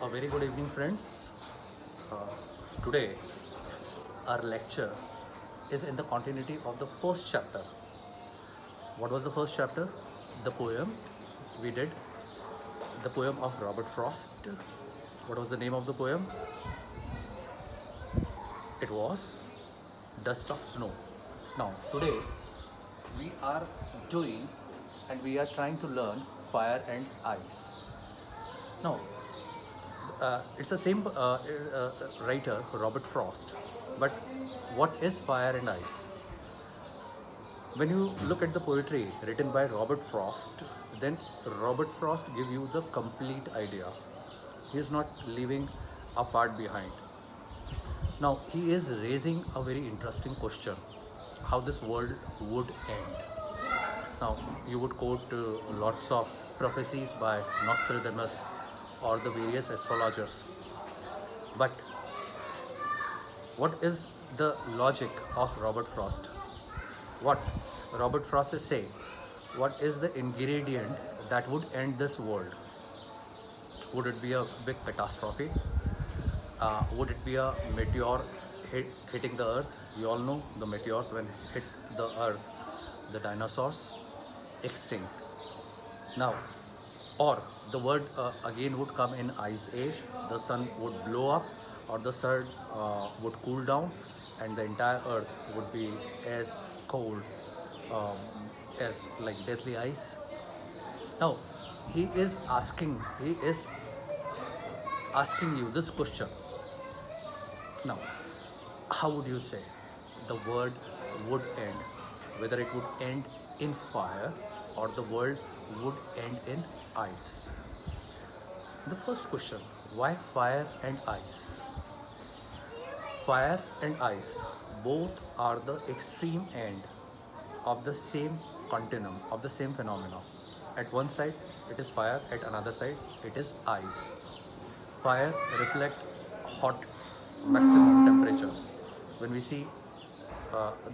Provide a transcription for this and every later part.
A very good evening, friends. Uh, Today, our lecture is in the continuity of the first chapter. What was the first chapter? The poem. We did the poem of Robert Frost. What was the name of the poem? It was Dust of Snow. Now, today, we are doing and we are trying to learn fire and ice. Now, it's the same writer, Robert Frost. But what is fire and ice? When you look at the poetry written by Robert Frost, then Robert Frost give you the complete idea. He is not leaving a part behind. Now he is raising a very interesting question: how this world would end. Now you would quote lots of prophecies by Nostradamus or the various astrologers, but what is the logic of Robert Frost? What Robert Frost is saying, what is the ingredient that would end this world? Would it be a big catastrophe? Would it be a meteor hitting the earth? You all know the meteors, when hit the earth, the dinosaurs extinct. Now, or the world again would come in ice age, the sun would blow up, or the sun would cool down, and the entire earth would be as cold um, as like deathly ice. Now, he is asking you this question. Now, how would you say the world would end? Whether it would end in fire or the world would end in ice? The first question: why fire and ice? Fire and ice both are the extreme end of the same continuum, of the same phenomena. At one side it is fire, at another side it is ice. Fire reflect hot maximum temperature. When we see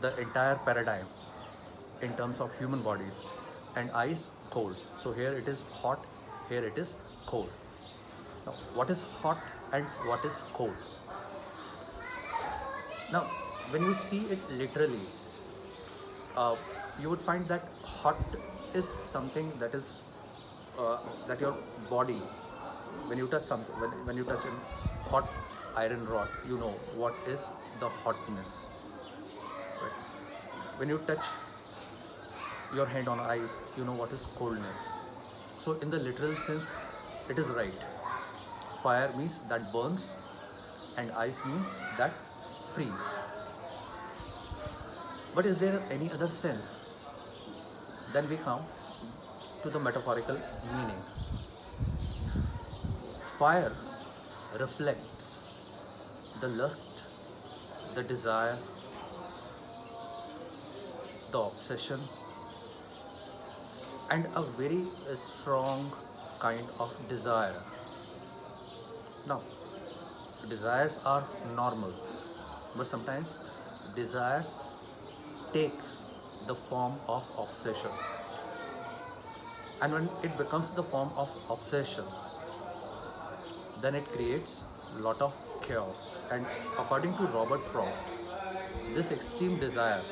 the entire paradigm in terms of human bodies, and ice cold. So here it is hot, here it is cold. Now, what is hot and what is cold? Now, when you see it literally, uh, you would find that hot is something that is that your body, when you touch something, when you touch a hot iron rod, you know what is the hotness, right? When you touch your hand on ice, you know what is coldness. So in the literal sense, it is right. Fire means that burns, and ice means that freeze. But is there any other sense? Then we come to the metaphorical meaning. Fire reflects the lust, the desire, the obsession, and a very strong kind of desire. Now, desires are normal, but sometimes desires takes the form of obsession. And when it becomes the form of obsession, then it creates a lot of chaos. And according to Robert Frost, this extreme desire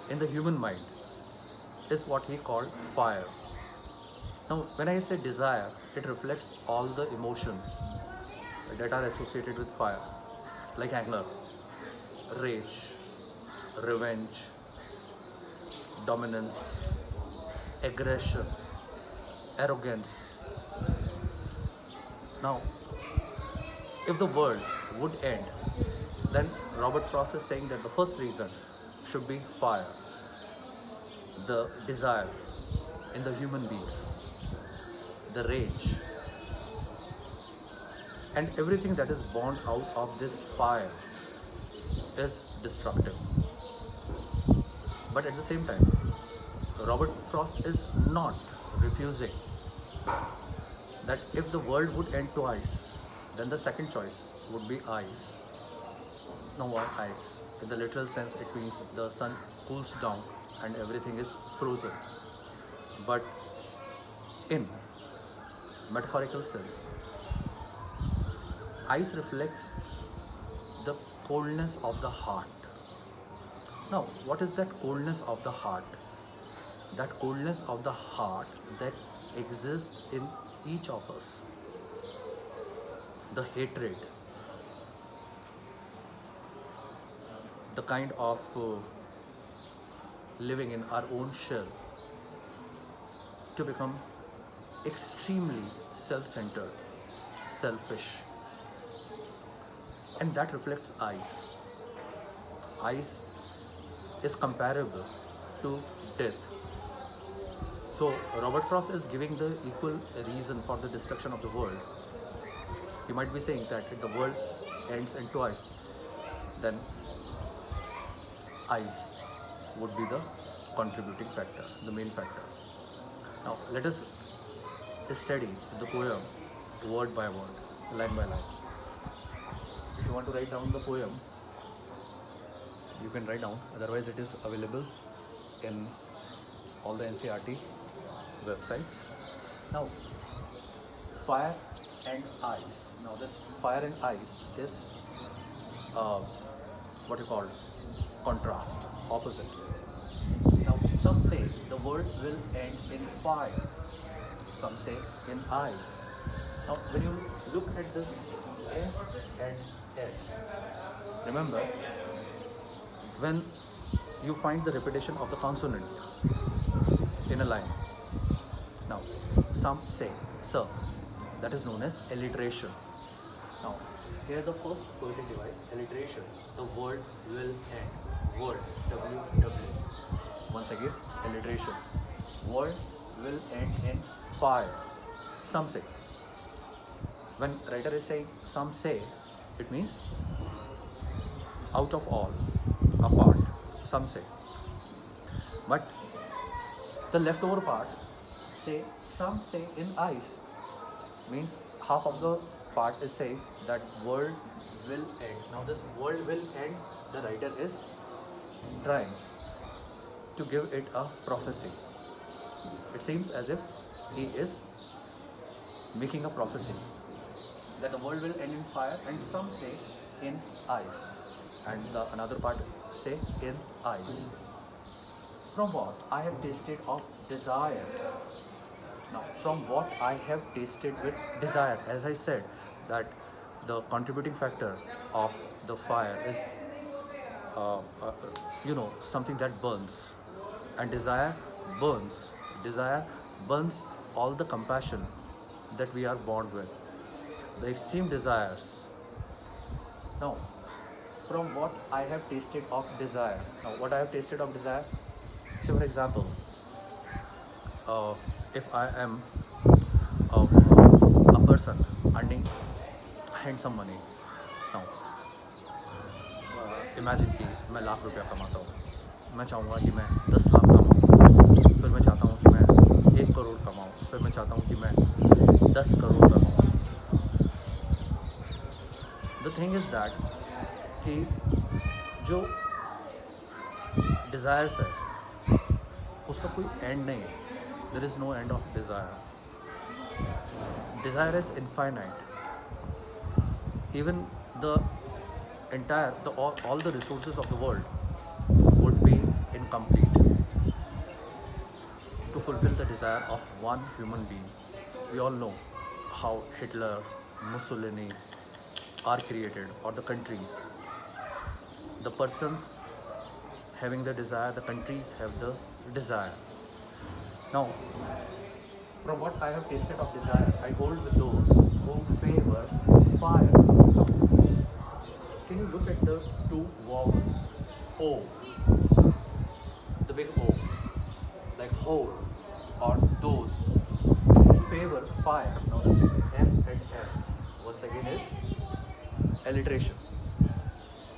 in the human mind is what he called fire. Now, when I say desire, it reflects all the emotion that are associated with fire, like anger, rage, revenge, dominance, aggression, arrogance. Now, if the world would end, then Robert Frost is saying that the first reason should be fire, the desire in the human beings, the rage, and everything that is born out of this fire is destructive. But at the same time, Robert Frost is not refusing that if the world would end to ice, then the second choice would be ice. Now, why ice? In the literal sense, it means the sun cools down and everything is frozen. But in metaphorical sense. Ice reflects the coldness of the heart. Now, what is that coldness of the heart? That coldness of the heart that exists in each of us. The hatred, the kind of living in our own shell to become extremely self-centered, selfish. And that reflects ice. Ice is comparable to death. So Robert Frost is giving the equal reason for the destruction of the world. He might be saying that if the world ends in twice, then ice would be the contributing factor, the main factor. Now let us study the poem word by word, line by line. If you want to write down the poem, you can write down, otherwise it is available in all the NCERT websites. Now, fire and ice. Now this fire and ice is what you call contrast, opposite. Now some say the world will end in fire, some say in ice. Now when you look at this S and S, remember when you find the repetition of the consonant in a line. Now some say sir, that is known as alliteration. Now here the first poetic device, alliteration, the word will end, word, W. Once again, alliteration, word will end in fire. Some say. When writer is saying some say, it means out of all, apart, some say. But the leftover part, say some say in ice, means half of the part is saying that world will end. Now this world will end, the writer is trying to give it a prophecy. It seems as if he is making a prophecy that the world will end in fire, and some say in ice, and the another part say in ice. From what I have tasted of desire. Now, from what I have tasted with desire, as I said, that the contributing factor of the fire is, something that burns, and desire burns. Desire burns all the compassion that we are born with, the extreme desires. Now, from what I have tasted of desire. Now, what I have tasted of desire. So, for example, if I am a person earning handsome money. Now, imagine कि मैं लाख रुपया कमाता हूँ, मैं चाहूँगा कि मैं 10 लाख कमाऊँ, फिर मैं चाहता हूँ कि मैं 1 करोड़ कमाऊँ, फिर मैं चाहता हूँ कि मैं 10 crore कमाऊँ. The thing is that कि जो desires है उसका कोई end नहीं है. There is no end of desire. Desire is infinite. Even the entire, all the resources of the world would be incomplete to fulfill the desire of one human being. We all know how Hitler, Mussolini are created, or the countries. The persons having the desire, the countries have the desire. Now, from what I have tasted of desire, I hold with those who favor fire. Now, can you look at the two vowels? O, the big O, like whole, or those who favor fire. Now this F and F, once again, is alliteration,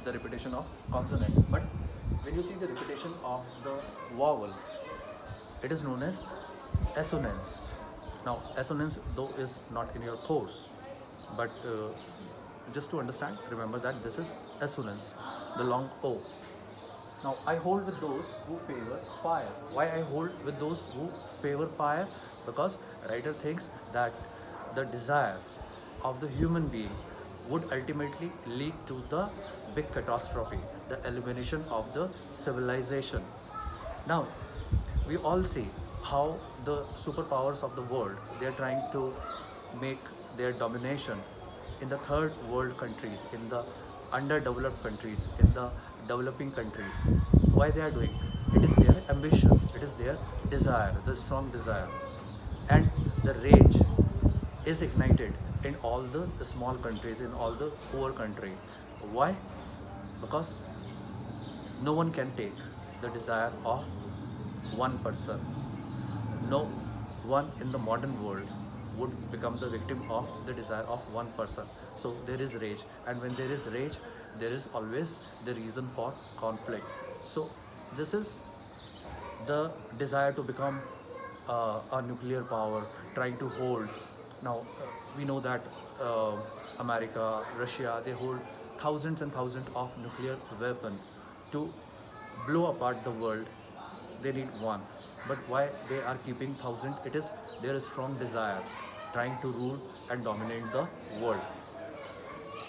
the repetition of consonant. But when you see the repetition of the vowel, it is known as assonance. Now, assonance though is not in your course, but just to understand, remember that this is assonance, the long O. Now, I hold with those who favor fire. Why I hold with those who favor fire? Because writer thinks that the desire of the human being would ultimately lead to the big catastrophe, the elimination of the civilization. Now, we all see how the superpowers of the world, they are trying to make their domination in the third world countries, in the underdeveloped countries, in the developing countries. Why they are doing? It is their ambition, it is their desire, the strong desire. And the rage is ignited in all the small countries, in all the poor country. Why? Because no one can take the desire of one person. No one in the modern world would become the victim of the desire of one person. So there is rage, and when there is rage, there is always the reason for conflict. So this is the desire to become a nuclear power, trying to hold. Now, we know that America, Russia, they hold thousands and thousands of nuclear weapons to blow apart the world. They need one. But why they are keeping thousand? It is their strong desire, trying to rule and dominate the world.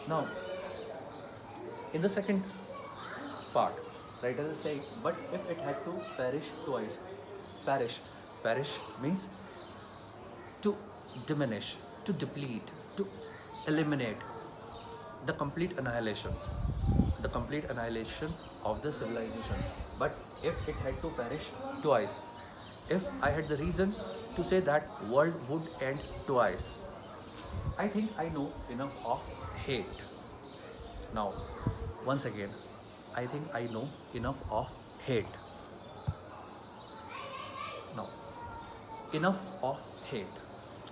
Now, in the second part, writer is saying, but if it had to perish twice, perish, perish means to diminish, to deplete, to eliminate, the complete annihilation of the civilization. But if it had to perish twice, if I had the reason to say that world would end twice, I think I know enough of hate. Now, once again, I think I know enough of hate. Now, enough of hate.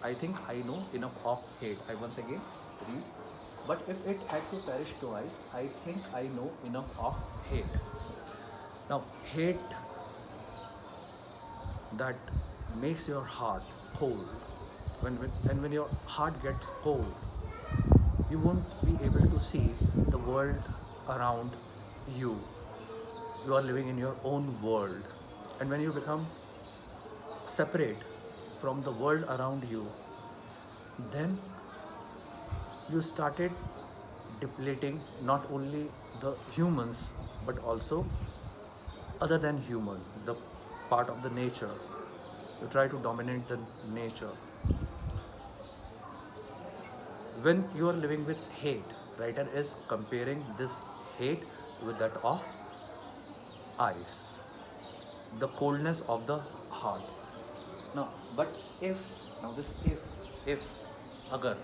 I think I know enough of hate. I once again read. But if it had to perish twice, I think I know enough of hate. Now, hate that makes your heart cold. When your heart gets cold, you won't be able to see the world around you. You are living in your own world. And when you become separate from the world around you, then you started depleting not only the humans but also other than human, the part of the nature. You try to dominate the nature. When you are living with hate, writer is comparing this hate with that of ice, the coldness of the heart. Now, but if, now this if, agar,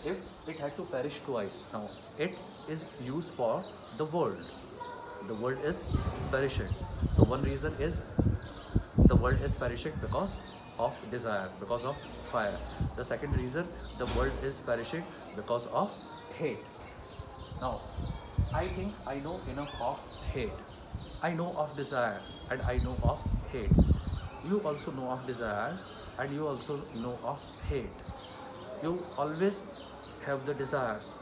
if it had to perish twice, now it is used for the world. The world is perishing. So one reason is the world is perishing because of desire, because of fire. The second reason, the world is perishing because of hate. Now, I think I know enough of hate. I know of desire and I know of hate. You also know of desires and you also know of hate. You always have the desires.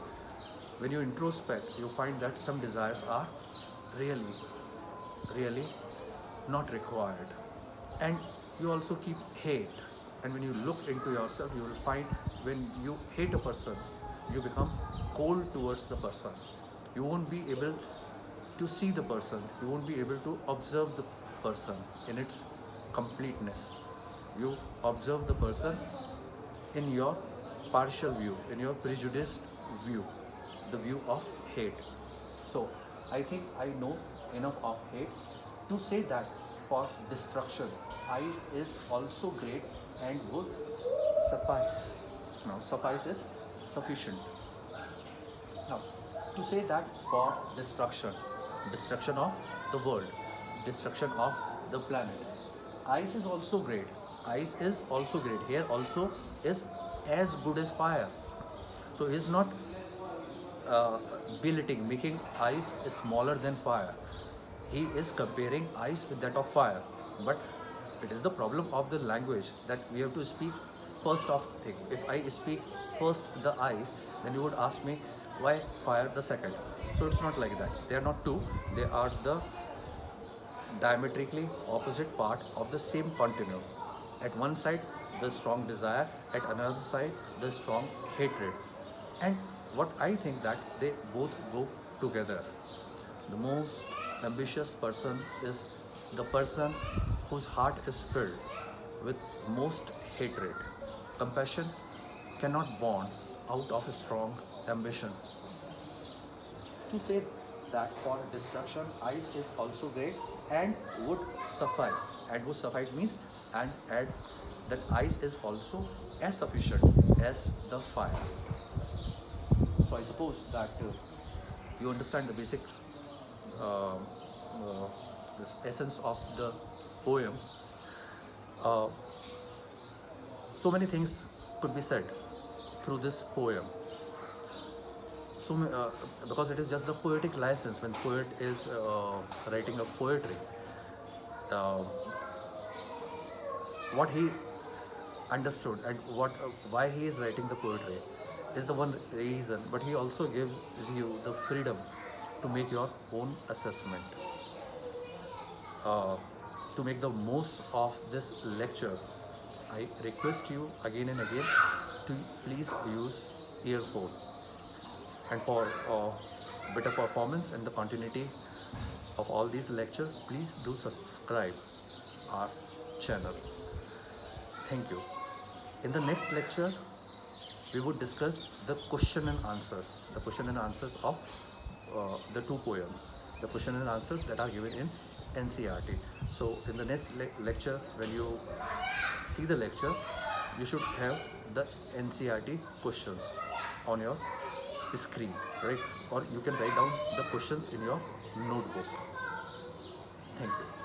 When you introspect, you find that some desires are really not required. And you also keep hate. And when you look into yourself, you will find when you hate a person, you become cold towards the person. You won't be able to see the person. You won't be able to observe the person in its completeness. You observe the person in your partial view, in your prejudiced view, the view of hate. So, I think I know enough of hate to say that for destruction, ice is also great and would suffice. Now, suffice is sufficient. Now, to say that for destruction, destruction of the world, destruction of the planet, ice is also great. Ice is also great. Here also is as good as fire. So he is not belittling, making ice smaller than fire. He is comparing ice with that of fire. But it is the problem of the language that we have to speak first of thing. If I speak first the ice, then you would ask me why fire the second. So it's not like that. They are not two. They are the diametrically opposite part of the same continuum. At one side, the strong desire, at another side, the strong hatred. And what I think that they both go together. The most ambitious person is the person whose heart is filled with most hatred. Compassion cannot born out of a strong ambition. To say that for destruction, ice is also great and would suffice. And would suffice means and that ice is also as sufficient as the fire. So I suppose that you understand the basic uh, this essence of the poem. Uh, so many things could be said through this poem. So because it is just the poetic license when poet is writing a poetry, uh, what he understood and why he is writing the poetry is the one reason, but he also gives you the freedom to make your own assessment. To make the most of this lecture, I request you again and again to please use earphone. And for better performance and the continuity of all these lectures, please do subscribe our channel. Thank you. In the next lecture, we would discuss the question and answers. The question and answers of the two poems. The question and answers that are given in NCERT. So in the next lecture, when you see the lecture, you should have the NCERT questions on your screen, right? Or you can write down the questions in your notebook. Thank you.